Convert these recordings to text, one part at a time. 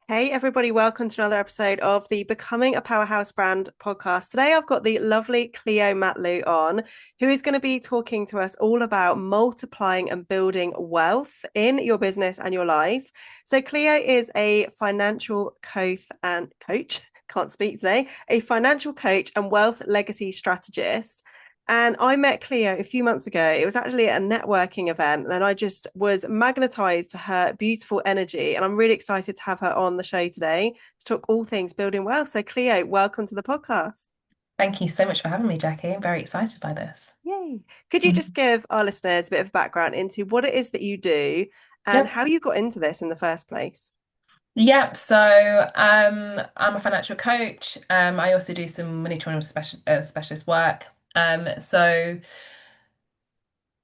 Hey, everybody, welcome to another episode of the Becoming a Powerhouse Brand podcast. Today, I've got the lovely Cleo Matlou on, who is going to be talking to us all about multiplying and building wealth in your business and your life. So, Cleo is a financial coach, can't speak today, a financial coach and wealth legacy strategist. And I met Cleo a few months ago. It was actually at a networking event, and I just was magnetized to her beautiful energy. And I'm really excited to have her on the show today to talk all things building wealth. So, Cleo, welcome to the podcast. Thank you so much for having me, Jackie. I'm very excited by this. Yay. Could you just Mhm. give our listeners a bit of background into what it is that you do and Yep. how you got into this in the first place? Yep. I'm a financial coach. I also do some money trauma specialist work. So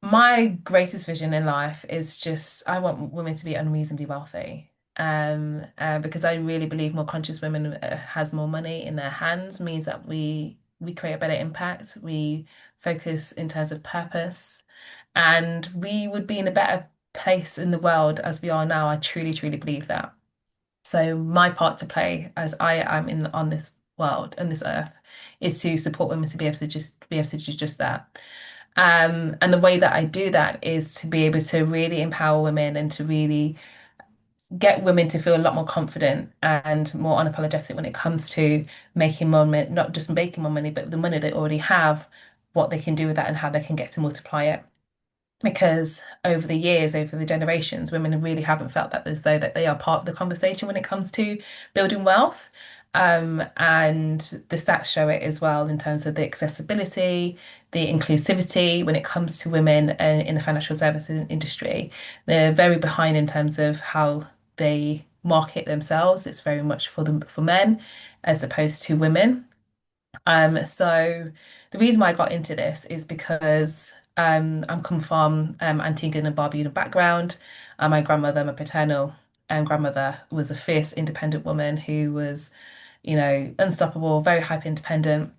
my greatest vision in life is just I want women to be unreasonably wealthy. Because I really believe more conscious women has more money in their hands means that we create a better impact. We focus in terms of purpose, and we would be in a better place in the world as we are now. I truly, truly believe that. So my part to play as I am in on this world and this earth is to support women to be able to do just that. And the way that I do that is to be able to really empower women and to really get women to feel a lot more confident and more unapologetic when it comes to making more money, not just making more money, but the money they already have, what they can do with that and how they can get to multiply it. Because over the years, over the generations, women really haven't felt that as though that they are part of the conversation when it comes to building wealth. And the stats show it as well in terms of the accessibility, the inclusivity when it comes to women in the financial services industry. They're very behind in terms of how they market themselves. It's very much for men as opposed to women. So the reason why I got into this is because I'm come from Antiguan and Barbudan background. My grandmother, my paternal grandmother, was a fierce, independent woman who was, unstoppable, very hyper independent,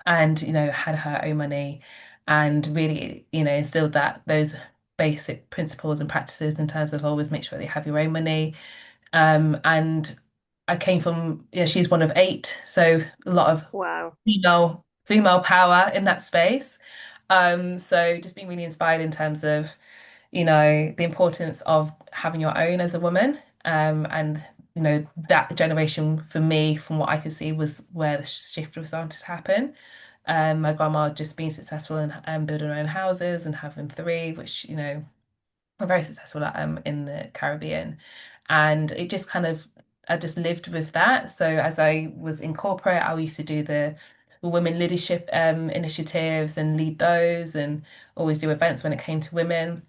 and had her own money, and really, instilled that those basic principles and practices in terms of always make sure that you have your own money. And I came from, she's one of eight, so a lot of Wow. female power in that space. So just being really inspired in terms of, the importance of having your own as a woman. And that generation for me, from what I could see, was where the shift was starting to happen. My grandma just being successful and building her own houses and having three, which, are very successful at, in the Caribbean. And it just kind of, I just lived with that. So as I was in corporate, I used to do the women leadership initiatives and lead those and always do events when it came to women.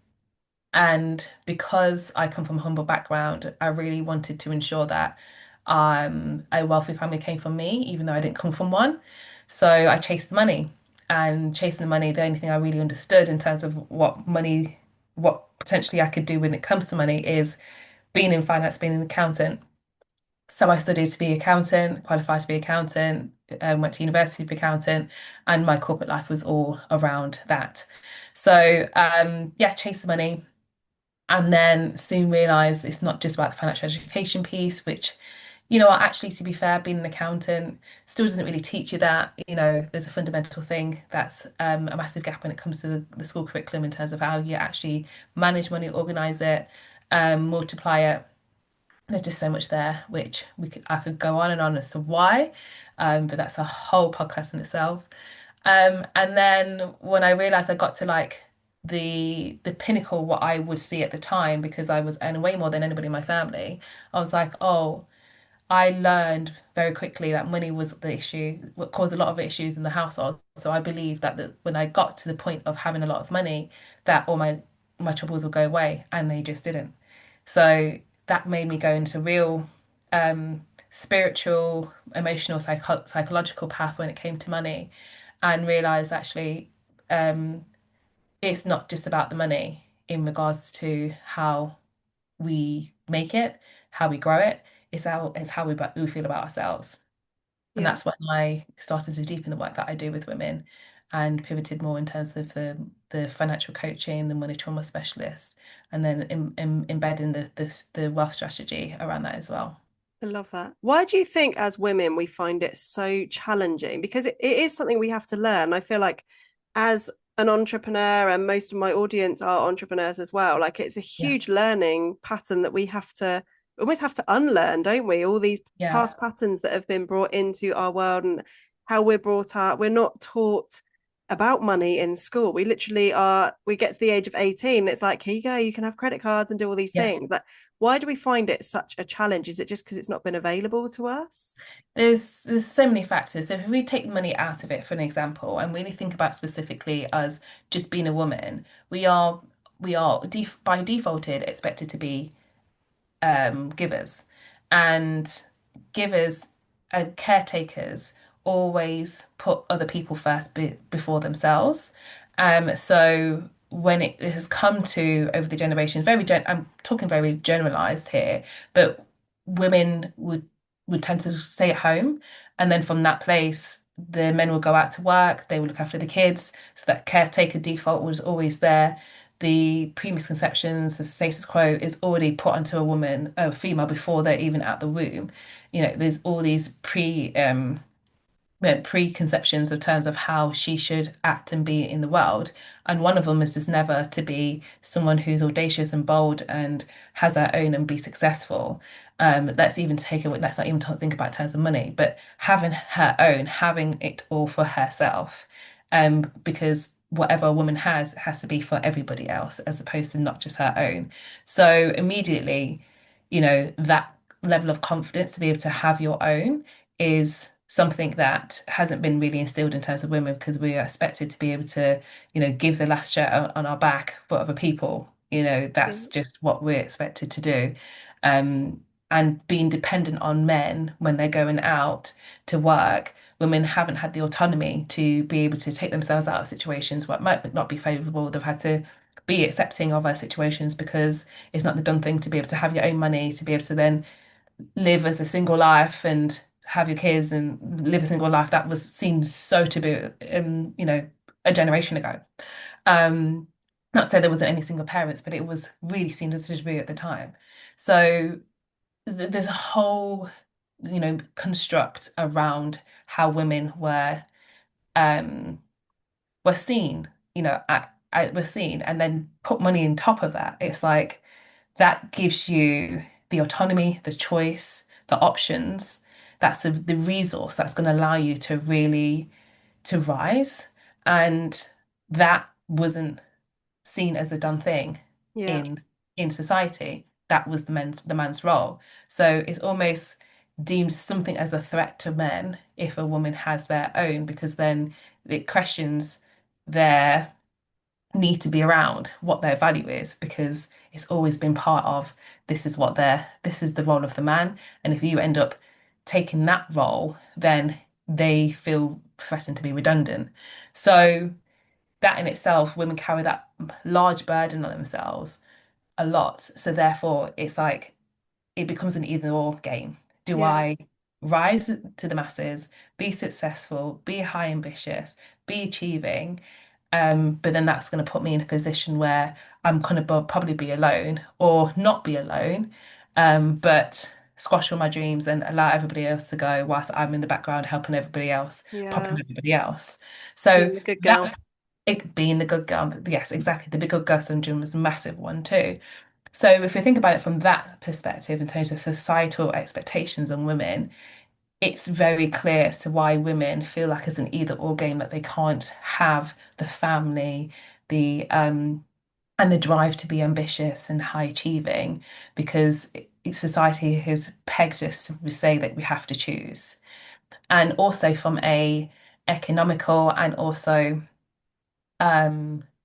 And because I come from a humble background, I really wanted to ensure that a wealthy family came from me, even though I didn't come from one. So I chased the money. And chasing the money, the only thing I really understood in terms of what potentially I could do when it comes to money is being in finance, being an accountant. So I studied to be an accountant, qualified to be an accountant, went to university to be an accountant, and my corporate life was all around that. So yeah, chase the money and then soon realized it's not just about the financial education piece, which, actually, to be fair, being an accountant still doesn't really teach you that. There's a fundamental thing that's a massive gap when it comes to the school curriculum in terms of how you actually manage money, organize it, multiply it. There's just so much there, which I could go on and on as to why, but that's a whole podcast in itself. And then when I realized I got to like the pinnacle, what I would see at the time, because I was earning way more than anybody in my family, I was like, oh, I learned very quickly that money was the issue, what caused a lot of issues in the household. So I believed that when I got to the point of having a lot of money, that all my troubles would go away, and they just didn't. So that made me go into real spiritual, emotional, psychological path when it came to money, and realized actually um, it's not just about the money in regards to how we make it, how we grow it. It's how we feel about ourselves. And Yeah. that's when I started to deepen the work that I do with women and pivoted more in terms of the financial coaching, the money trauma specialist, and then embedding the wealth strategy around that as well. I love that. Why do you think, as women, we find it so challenging? Because it is something we have to learn. I feel like, as an entrepreneur, and most of my audience are entrepreneurs as well, like it's a Yeah. huge learning pattern that we have to almost have to unlearn, don't we? All these Yeah. past patterns that have been brought into our world and how we're brought up. We're not taught about money in school. We literally are, we get to the age of 18, it's like, here you go, you can have credit cards and do all these Yeah. things. Like, why do we find it such a challenge? Is it just because it's not been available to us? There's so many factors. So if we take money out of it, for an example, and really think about specifically as just being a woman, we are by defaulted expected to be givers. And givers and caretakers always put other people first before themselves. So when it has come to over the generations, I'm talking very generalized here, but women would tend to stay at home, and then from that place, the men would go out to work, they would look after the kids, so that caretaker default was always there. The premisconceptions, the status quo is already put onto a woman, a female, before they're even out the womb. There's all these preconceptions of terms of how she should act and be in the world. And one of them is just never to be someone who's audacious and bold and has her own and be successful. Let's not even think about terms of money, but having her own, having it all for herself. Because whatever a woman has to be for everybody else, as opposed to not just her own. So immediately, that level of confidence to be able to have your own is something that hasn't been really instilled in terms of women, because we are expected to be able to, give the last shirt on our back for other people. Yeah. That's just what we're expected to do. Um, and being dependent on men when they're going out to work, women haven't had the autonomy to be able to take themselves out of situations what might not be favorable. They've had to be accepting of our situations because it's not the done thing to be able to have your own money, to be able to then live as a single life and have your kids and live a single life. That was seen so taboo, a generation ago. Um, Not to say there wasn't any single parents, but it was really seen as taboo at the time. So there's a whole, construct around how women um, were seen, were seen, and then put money on top of that. It's like that gives you the autonomy, the choice, the options. That's the resource that's going to allow you to really to rise. And that wasn't seen as the done thing Yeah. in in society. That was the man's role. So it's almost deemed something as a threat to men if a woman has their own, because then it questions their need to be around, what their value is, because it's always been part of this is the role of the man. And if you end up taking that role, then they feel threatened to be redundant. So that in itself, women carry that large burden on themselves a lot. So therefore it's like it becomes an either or game. Do Yeah. I rise to the masses, be successful, be high ambitious, be achieving? But then that's going to put me in a position where I'm going to probably be alone or not be alone, but squash all my dreams and allow everybody else to go whilst I'm in the background helping everybody else, Yeah. popping everybody else. So Being the good girl. that it being the good girl, yes, exactly. The big good girl syndrome is a massive one too. So if we think about it from that perspective in terms of societal expectations on women, it's very clear as to why women feel like it's an either or game, that they can't have the family, the and the drive to be ambitious and high achieving, because society has pegged us to say that we have to choose. And also from a economical and also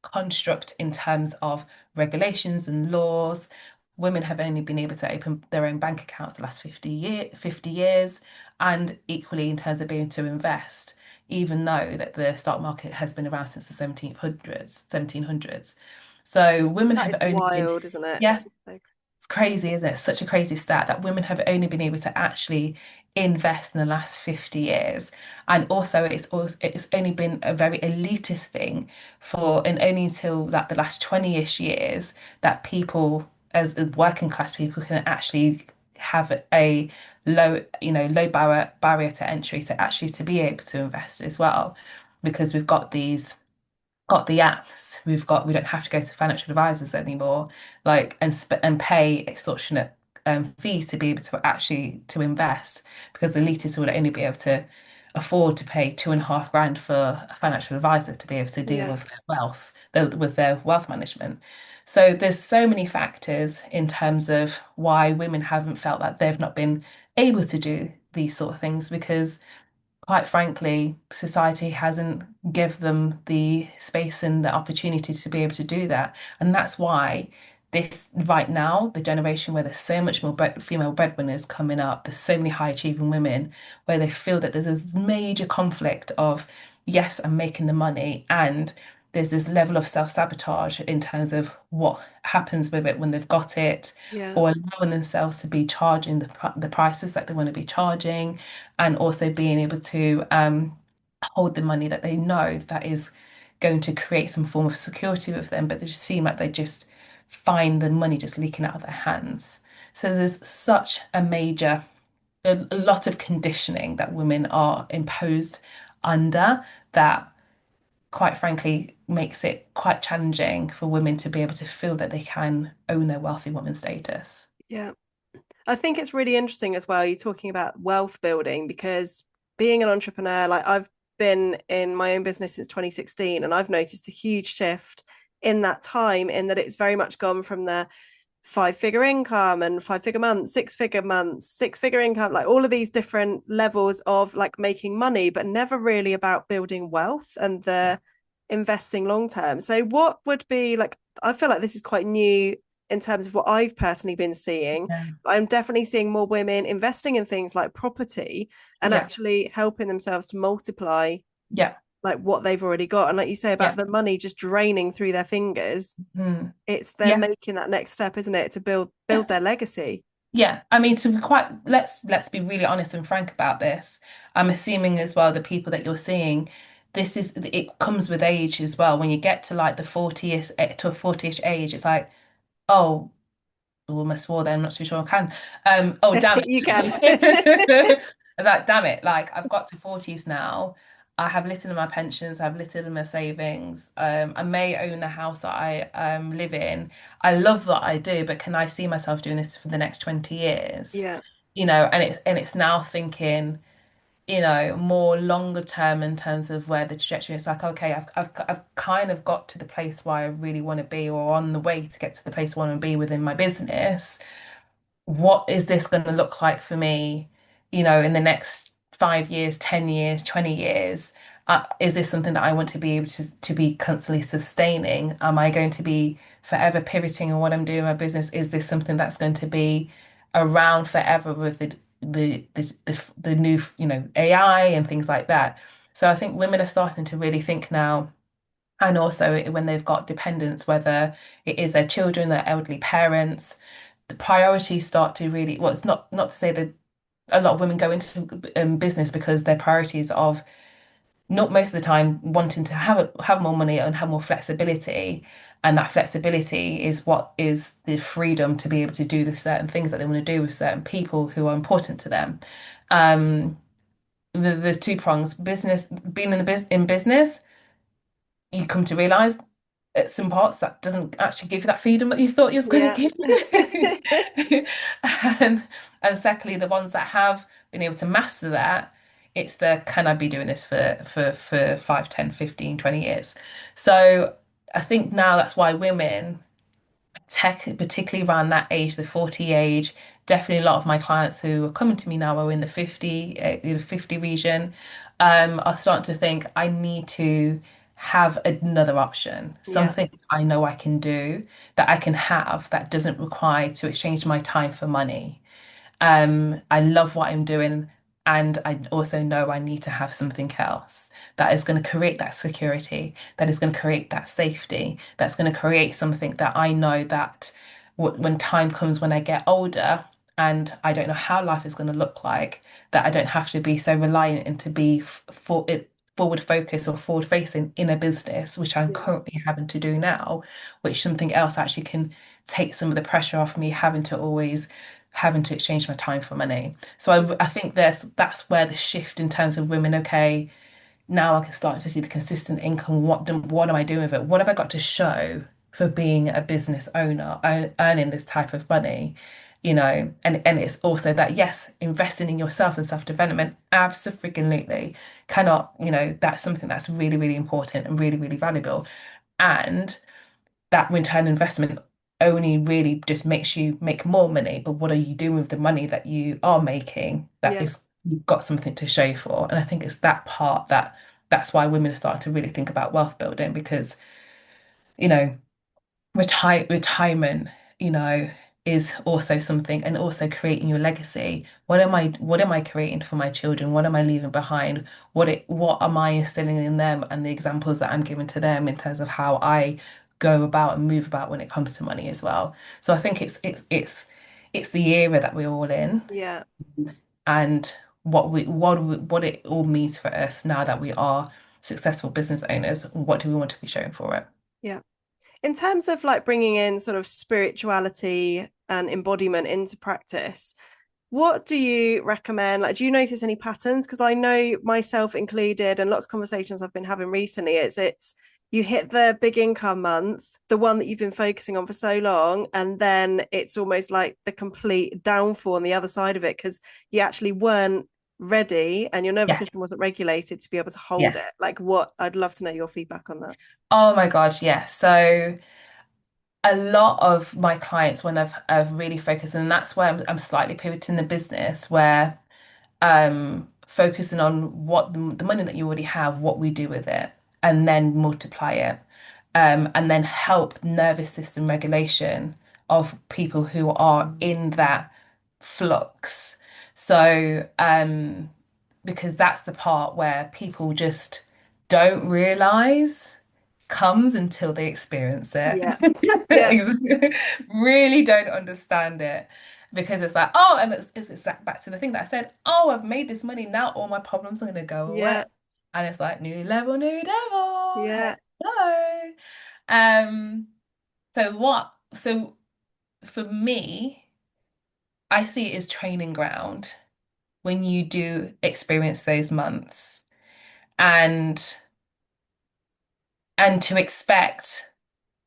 construct in terms of regulations and laws. Women have only been able to open their own bank accounts the last 50 years, and equally in terms of being able to invest, even though that the stock market has been around since the 1700s. So women That have is only been, wild, isn't it? yeah, It's just like, it's crazy, isn't it? It's such a crazy stat that women have only been able to actually invest in the last 50 years. And it's only been a very elitist thing and only until that the last 20-ish years that people as working class people can actually have a low barrier to entry to actually to be able to invest as well, because we've got the apps. We don't have to go to financial advisors anymore, like and pay extortionate fees to be able to actually to invest, because the elitists will only be able to afford to pay 2.5 grand for a financial advisor to be able to deal Yeah. with their wealth, with their wealth management. So there's so many factors in terms of why women haven't felt that they've not been able to do these sort of things, because quite frankly, society hasn't give them the space and the opportunity to be able to do that. And that's why this right now, the generation where there's so much more female breadwinners coming up, there's so many high achieving women where they feel that there's this major conflict of, yes, I'm making the money, and there's this level of self-sabotage in terms of what happens with it when they've got it, Yeah. or allowing themselves to be charging the prices that they want to be charging, and also being able to hold the money that they know that is going to create some form of security with them, but they just seem like they just find the money just leaking out of their hands. So there's such a lot of conditioning that women are imposed under, that quite frankly makes it quite challenging for women to be able to feel that they can own their wealthy woman status. Yeah. I think it's really interesting as well. You're talking about wealth building because being an entrepreneur, like I've been in my own business since 2016, and I've noticed a huge shift in that time, in that it's very much gone from the five-figure income and five-figure months, six-figure months, six-figure income, like all of these different levels of like making money, but never really about building wealth and the investing long term. So what would be like, I feel like this is quite new in terms of what I've personally been seeing. Yeah. I'm definitely seeing more women investing in things like property and Yeah. actually helping themselves to multiply Yeah. like what they've already got. And like you say about Yeah. the money just draining through their fingers, Mm. it's them Yeah. making that next step, isn't it, to build Yeah. build their legacy. Yeah, I mean, to be quite, let's be really honest and frank about this. I'm assuming as well the people that you're seeing, it comes with age as well. When you get to like the 40ish to a 40ish age, it's like, oh, oh, I swore there, I'm not too sure I can. Oh, damn You can. it. I was like, damn it, like I've got to 40s now. I have little in my pensions, I have little in my savings. I may own the house that I live in. I love what I do, but can I see myself doing this for the next 20 years? Yeah. And it's now thinking, more longer term in terms of where the trajectory is, like, okay, I've kind of got to the place where I really want to be, or on the way to get to the place I want to be within my business. What is this going to look like for me, in the next 5 years, 10 years, 20 years? Is this something that I want to be able to be constantly sustaining? Am I going to be forever pivoting on what I'm doing in my business? Is this something that's going to be around forever with the new, AI and things like that? So I think women are starting to really think now, and also when they've got dependents, whether it is their children, their elderly parents, the priorities start to really, well, it's not to say that a lot of women go into business because their priorities of not most of the time wanting to have more money and have more flexibility, and that flexibility is what is the freedom to be able to do the certain things that they want to do with certain people who are important to them. um there's two prongs. Business, being in business, you come to realize at some parts that doesn't actually give you that freedom that you thought you was going to Yeah. give you. and and secondly, the ones that have been able to master that, it's the, can I be doing this for 5, 10, 15, 20 years? So I think now that's why women, particularly around that age, the 40 age, definitely a lot of my clients who are coming to me now are in the 50 region, are starting to think, I need to have another option, Yeah. something I know I can do, that I can have, that doesn't require to exchange my time for money. I love what I'm doing, and I also know I need to have something else that is going to create that security, that is going to create that safety, that's going to create something that I know that when time comes, when I get older and I don't know how life is going to look like, that I don't have to be so reliant and to be forward focused or forward facing in a business, which I'm Yeah. currently having to do now, which something else actually can take some of the pressure off me having to always having to exchange my time for money. So I think that's where the shift in terms of women, okay, now I can start to see the consistent income. What am I doing with it? What have I got to show for being a business owner, earning this type of money? And it's also that, yes, investing in yourself and self-development, absolutely cannot, that's something that's really, really important and really, really valuable. And that return investment only really just makes you make more money. But what are you doing with the money that you are making? That Yeah. is, you've got something to show for. And I think it's that part that's why women are starting to really think about wealth building because, you know, retirement, you know, is also something and also creating your legacy. What am I creating for my children? What am I leaving behind? What am I instilling in them and the examples that I'm giving to them in terms of how I go about and move about when it comes to money as well. So I think it's the era that we're all in Yeah. and what it all means for us now that we are successful business owners. What do we want to be showing for it? Yeah. In terms of like bringing in sort of spirituality and embodiment into practice, what do you recommend? Like, do you notice any patterns? Because I know myself included, and lots of conversations I've been having recently, it's you hit the big income month, the one that you've been focusing on for so long, and then it's almost like the complete downfall on the other side of it because you actually weren't ready and your nervous Yeah, system wasn't regulated to be able to hold yeah. it. Like, what I'd love to know your feedback on that. Oh my God, yeah. So a lot of my clients, when I've really focused, and that's where I'm slightly pivoting the business, where focusing on what the money that you already have, what we do with it, and then multiply it, and then help nervous system regulation of people who are in that flux. So, because that's the part where people just don't realize comes until they experience it. Yeah. Yeah. Really don't understand it because it's like, oh, and it's back to the thing that I said, oh, I've made this money, now all my problems are going to go away. Yeah. And it's like, new level, new devil. Yeah. Hello. Um, so for me, I see it as training ground when you do experience those months and to expect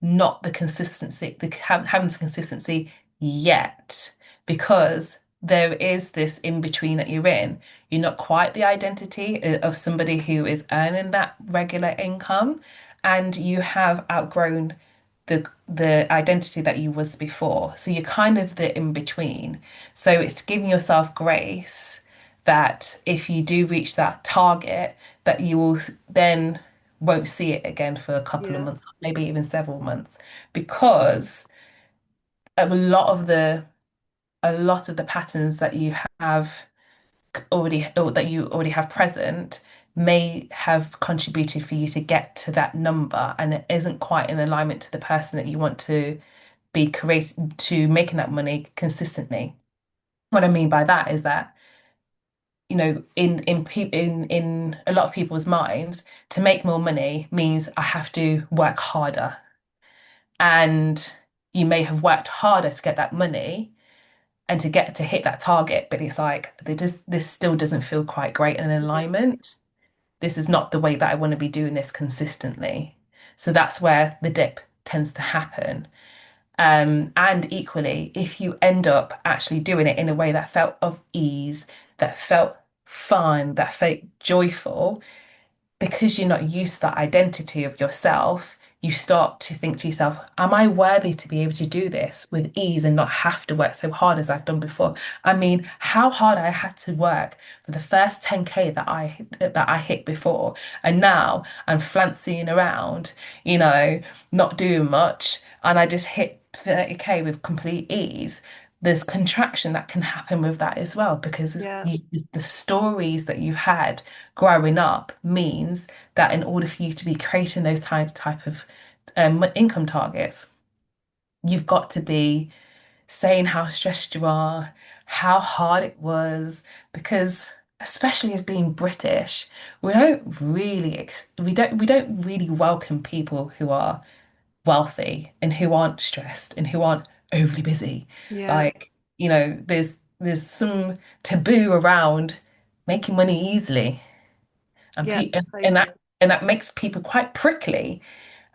not the consistency, having the consistency yet, because there is this in between that you're in. You're not quite the identity of somebody who is earning that regular income, and you have outgrown the identity that you was before. So you're kind of the in between. So it's giving yourself grace that if you do reach that target, that you will then won't see it again for a couple of Yeah. months, maybe even several months, because a lot of the patterns that you have already or that you already have present may have contributed for you to get to that number, and it isn't quite in alignment to the person that you want to be creating to making that money consistently. What I mean by that is that in a lot of people's minds, to make more money means I have to work harder. And you may have worked harder to get that money and to hit that target, but it's like this still doesn't feel quite great in Yeah. alignment. This is not the way that I want to be doing this consistently. So that's where the dip tends to happen. And equally, if you end up actually doing it in a way that felt of ease, that felt fun, that felt joyful, because you're not used to that identity of yourself, you start to think to yourself, am I worthy to be able to do this with ease and not have to work so hard as I've done before? I mean, how hard I had to work for the first 10K that I hit before, and now I'm flancing around, not doing much, and I just hit 30K with complete ease. There's contraction that can happen with that as well because Yeah. the stories that you've had growing up means that in order for you to be creating those type of income targets, you've got to be saying how stressed you are, how hard it was, because especially as being British, we don't really welcome people who are wealthy and who aren't stressed and who aren't overly busy. Yeah. Like. there's some taboo around making money easily, and Yeah, pe and totally. that makes people quite prickly,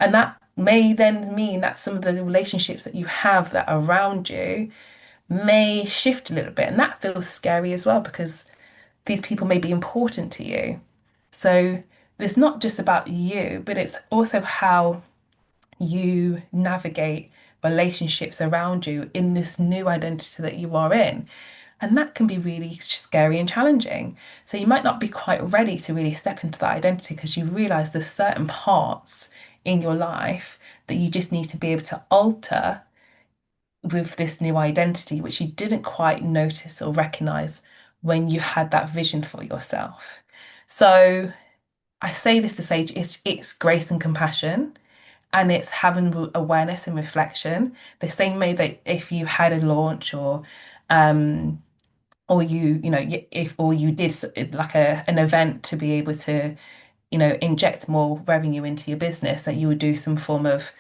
and that may then mean that some of the relationships that you have that are around you may shift a little bit, and that feels scary as well because these people may be important to you. So it's not just about you, but it's also how you navigate relationships around you in this new identity that you are in. And that can be really scary and challenging. So you might not be quite ready to really step into that identity because you realize there's certain parts in your life that you just need to be able to alter with this new identity, which you didn't quite notice or recognize when you had that vision for yourself. So I say this to say it's grace and compassion, and it's having awareness and reflection. The same way that if you had a launch um or if or you did like an event to be able to inject more revenue into your business, that you would do some form of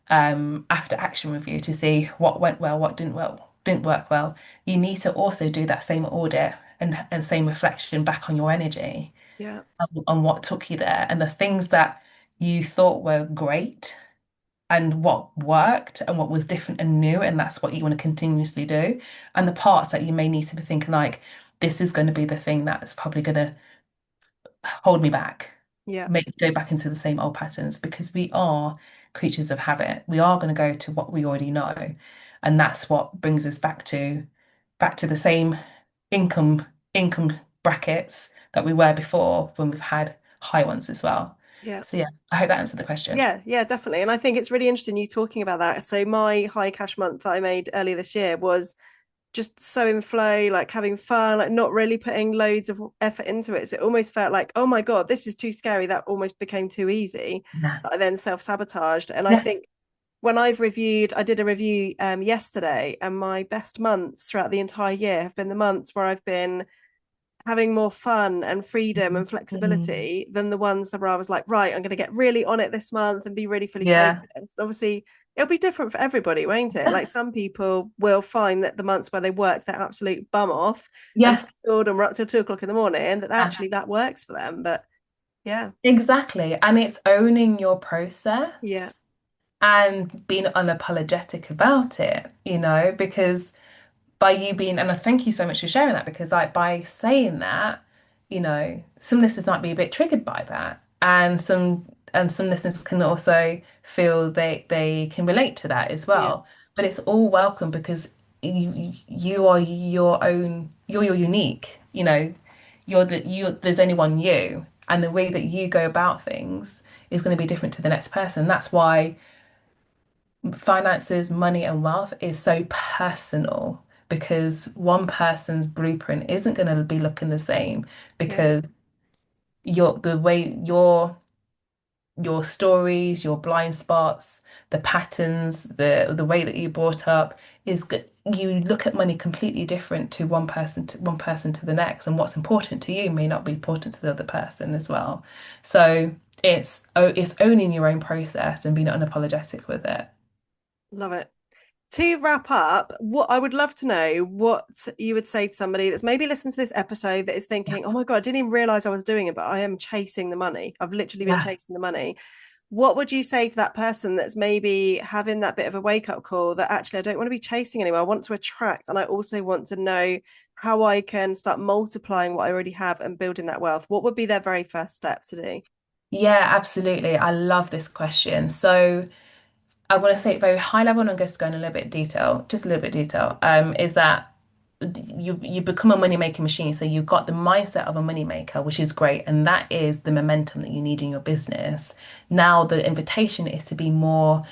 after action review to see what went well, what didn't work well. You need to also do that same audit and same reflection back on your energy, Yeah, on what took you there, and the things that you thought were great and what worked and what was different and new, and that's what you want to continuously do. And the parts that you may need to be thinking like, this is going to be the thing that's probably going to hold me back, yeah, make me go back into the same old patterns, because we are creatures of habit. We are going to go to what we already know. And that's what brings us back to the same income income brackets that we were before when we've had high ones as well. yeah. So yeah, I hope that answered the question. Yeah, yeah, definitely. And I think it's really interesting you talking about that. So my high cash month that I made earlier this year was just so in flow, like having fun, like not really putting loads of effort into it. So it almost felt like, oh my God, this is too scary. That almost became too easy. Yeah. That I then self-sabotaged. And I Yeah. think when I did a review yesterday, and my best months throughout the entire year have been the months where I've been having more fun and freedom and Mm. flexibility than the ones that where I was like, right, I'm going to get really on it this month and be really fully Yeah. focused. Obviously, it'll be different for everybody, won't it? Like some people will find that the months where they worked their absolute bum off and Yeah. hustled and were up till 2 o'clock in the morning, that Yeah. actually that works for them. But yeah, Exactly. And it's owning your yeah, process and being unapologetic about it, because by you being, and I thank you so much for sharing that, because like by saying that, some listeners might be a bit triggered by that. And some listeners can also feel they can relate to that as yeah, well. But it's all welcome because you are your own, you're unique, there's only one you. And the way that you go about things is going to be different to the next person. That's why finances, money, and wealth is so personal, because one person's blueprint isn't going to be looking the same, yeah, because the way your stories, your blind spots, the patterns, the way that you brought up is good. You look at money completely different to one person to the next, and what's important to you may not be important to the other person as well. So it's owning your own process and being unapologetic with it. love it. To wrap up, what I would love to know what you would say to somebody that's maybe listened to this episode that is thinking, oh my God, I didn't even realize I was doing it, but I am chasing the money. I've literally been Yeah. chasing the money. What would you say to that person that's maybe having that bit of a wake up call that actually I don't want to be chasing anymore? I want to attract, and I also want to know how I can start multiplying what I already have and building that wealth. What would be their very first step to do? Yeah, absolutely. I love this question. So I want to say it very high level, and I'm just going a little bit detail, just a little bit detail. Is that you become a money making machine. So you've got the mindset of a money maker, which is great, and that is the momentum that you need in your business. Now the invitation is to be more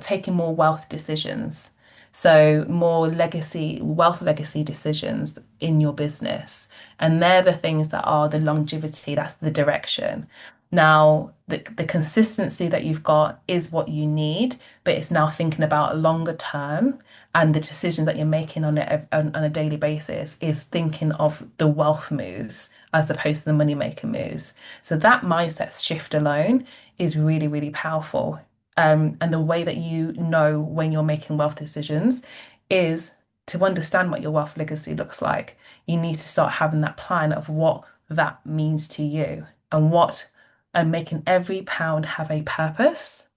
taking more wealth decisions. So more wealth legacy decisions in your business. And they're the things that are the longevity, that's the direction. Now, the consistency that you've got is what you need, but it's now thinking about a longer term, and the decisions that you're making on a daily basis is thinking of the wealth moves as opposed to the money maker moves. So that mindset shift alone is really, really powerful. And the way that you know when you're making wealth decisions is to understand what your wealth legacy looks like, you need to start having that plan of what that means to you and making every pound have a purpose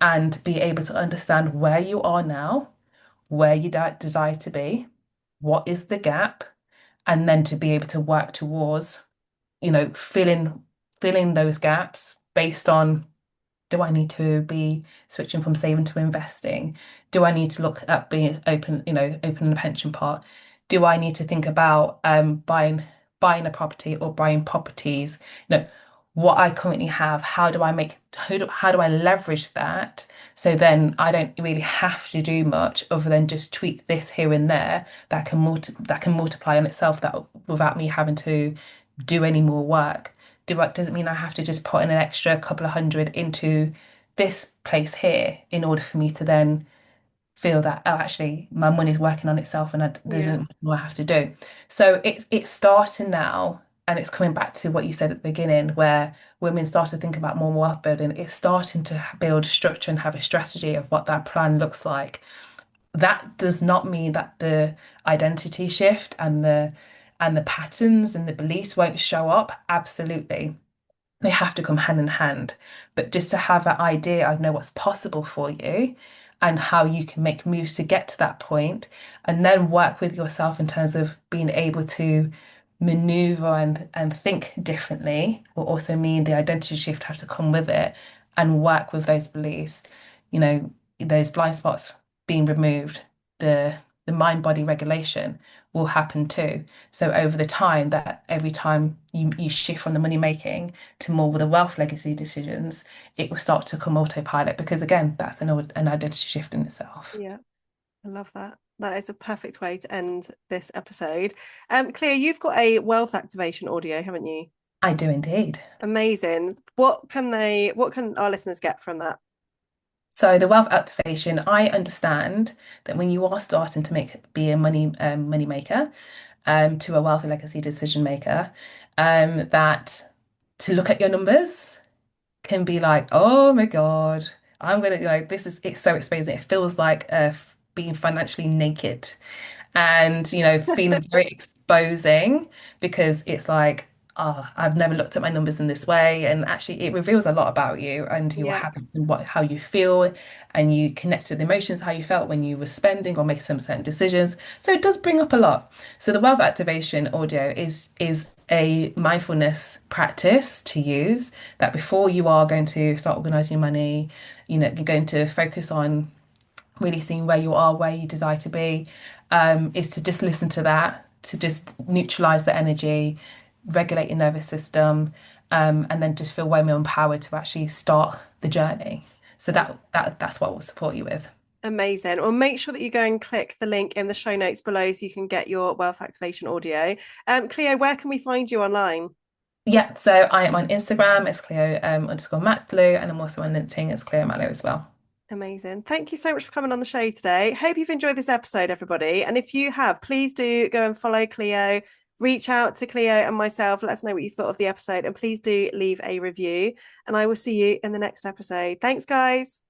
and be able to understand where you are now, where you desire to be, what is the gap, and then to be able to work towards, filling those gaps based on, do I need to be switching from saving to investing? Do I need to look at being open, opening a pension pot? Do I need to think about buying a property or buying properties? What I currently have, how do I leverage that so then I don't really have to do much other than just tweak this here and there that can multiply on itself that without me having to do any more work. Doesn't mean I have to just put in an extra couple of hundred into this place here in order for me to then feel that, oh, actually my money's working on itself and there's Yeah. nothing more I have to do. So it's starting now, and it's coming back to what you said at the beginning, where women start to think about more wealth building. It's starting to build structure and have a strategy of what that plan looks like. That does not mean that the identity shift and the patterns and the beliefs won't show up. Absolutely, they have to come hand in hand. But just to have an idea of know what's possible for you and how you can make moves to get to that point, and then work with yourself in terms of being able to maneuver and think differently will also mean the identity shift have to come with it and work with those beliefs, you know, those blind spots being removed, the the mind body regulation will happen too. So over the time that every time you shift from the money making to more with the wealth legacy decisions, it will start to come autopilot because again, that's an identity shift in itself. Yeah. I love that. That is a perfect way to end this episode. Cleo, you've got a wealth activation audio, haven't you? I do indeed. Amazing. What can our listeners get from that? So the wealth activation, I understand that when you are starting to be a money maker, to a wealth legacy decision maker, that to look at your numbers can be like, oh my God, I'm gonna like this is it's so exposing. It feels like being financially naked and feeling very exposing because it's like, oh, I've never looked at my numbers in this way, and actually it reveals a lot about you and your Yeah. habits and how you feel, and you connect to the emotions, how you felt when you were spending or making some certain decisions. So it does bring up a lot. So the wealth activation audio is a mindfulness practice to use that before you are going to start organizing your money, you're going to focus on really seeing where you are, where you desire to be, is to just listen to that, to just neutralize the energy, regulate your nervous system, and then just feel way more empowered to actually start the journey. So that's what we'll support you with. Amazing. Well, make sure that you go and click the link in the show notes below so you can get your wealth activation audio. Cleo, where can we find you online? Yeah, so I am on Instagram, it's Cleo underscore Matlou, and I'm also on LinkedIn as Cleo Matlou as well. Amazing. Thank you so much for coming on the show today. Hope you've enjoyed this episode, everybody. And if you have, please do go and follow Cleo, reach out to Cleo and myself. Let us know what you thought of the episode. And please do leave a review. And I will see you in the next episode. Thanks, guys.